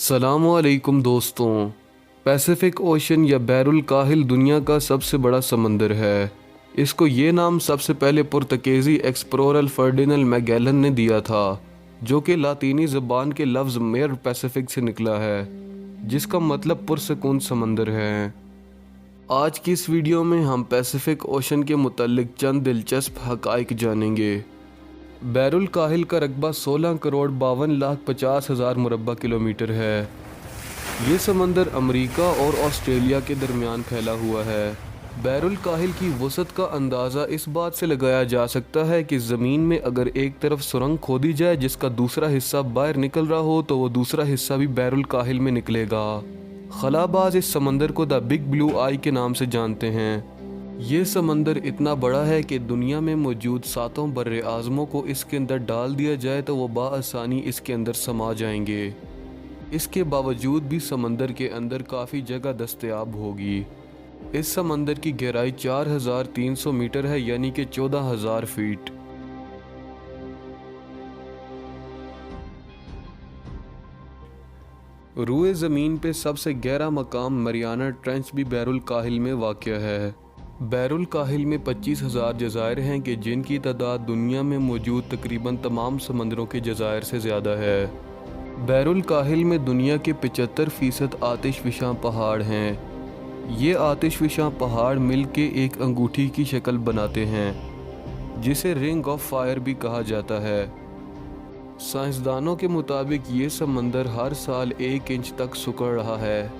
अस्सलाम वालेकुम दोस्तों। पैसिफिक ओशन या बैरुल काहिल दुनिया का सबसे बड़ा समंदर है। इसको ये नाम सबसे पहले पुर्तगीज़ी एक्सप्लोरर फर्डिनेंड मैगेलन ने दिया था, जो कि लातीनी ज़बान के लफ्ज़ मेर पैसिफिक से निकला है, जिसका मतलब पुरसकून समंदर है। आज की इस वीडियो में हम पैसिफिक ओशन के मुतल्लिक चंद दिलचस्प हक़ाइक़ जानेंगे। बैरुल काहिल का रकबा 16,52,50,000 मुरब्बा किलोमीटर है। ये समंदर अमेरिका और ऑस्ट्रेलिया के दरमियान फैला हुआ है। बैरुल काहिल की वसअत का अंदाज़ा इस बात से लगाया जा सकता है कि ज़मीन में अगर एक तरफ सुरंग खोदी जाए जिसका दूसरा हिस्सा बाहर निकल रहा हो तो वो दूसरा हिस्सा भी बैरुल काहिल में निकलेगा। खलाबाज इस समंदर को द बिग ब्लू आई के नाम से जानते हैं। ये समंदर इतना बड़ा है कि दुनिया में मौजूद 7 बर्रे आज़मों को इसके अंदर डाल दिया जाए तो वो बाआसानी इसके अंदर समा जाएंगे। इसके बावजूद भी समंदर के अंदर काफ़ी जगह दस्तयाब होगी। इस समंदर की गहराई 4,300 मीटर है, यानी कि 14,000 फीट। रूए ज़मीन पे सबसे गहरा मकाम मरियाना ट्रेंच भी बैरुल काहिल में वाक़या है। बैरुल काहिल में 25,000 जज़ायर हैं कि जिनकी तादाद दुनिया में मौजूद तकरीबन तमाम समंदरों के जज़ायर से ज़्यादा है। बैरुल काहिल में दुनिया के 75% आतिशफशां पहाड़ हैं। ये आतिशफशां पहाड़ मिल के एक अंगूठी की शक्ल बनाते हैं, जिसे रिंग ऑफ फायर भी कहा जाता है। साइंसदानों के मुताबिक ये समंदर हर साल 1 इंच तक सिकुड़ रहा है।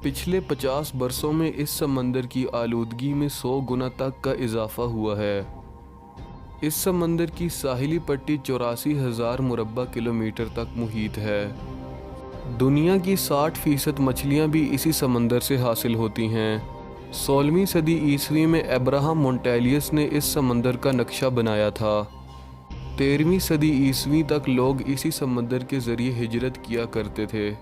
पिछले 50 बरसों में इस समंदर की आलूदगी में 100 गुना तक का इजाफा हुआ है। इस समंदर की साहिली पट्टी 84,000 मुरब्बा किलोमीटर तक मुहीत है। दुनिया की 60% मछलियां भी इसी समंदर से हासिल होती हैं। 16वीं सदी ईस्वी में अब्राहम मोंटेलियस ने इस समंदर का नक्शा बनाया था। 13वीं सदी ईस्वी तक लोग इसी समंदर के ज़रिए हिजरत किया करते थे।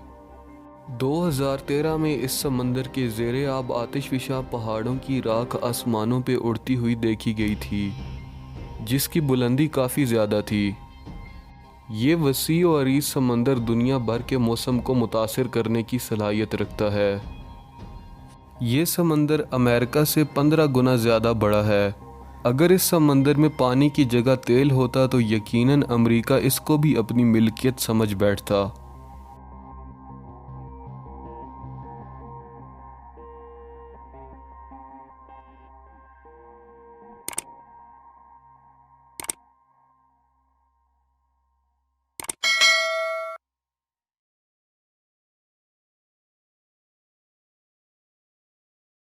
2013 में इस समंदर के ज़ेरे आब आतिशफशां पहाड़ों की राख आसमानों पे उड़ती हुई देखी गई थी, जिसकी बुलंदी काफ़ी ज़्यादा थी। ये वसी और अरीज़ समंदर दुनिया भर के मौसम को मुतासिर करने की सलाहियत रखता है। ये समंदर अमेरिका से 15 गुना ज़्यादा बड़ा है। अगर इस समंदर में पानी की जगह तेल होता तो यकीनन अमेरिका इसको भी अपनी मिल्कियत समझ बैठता।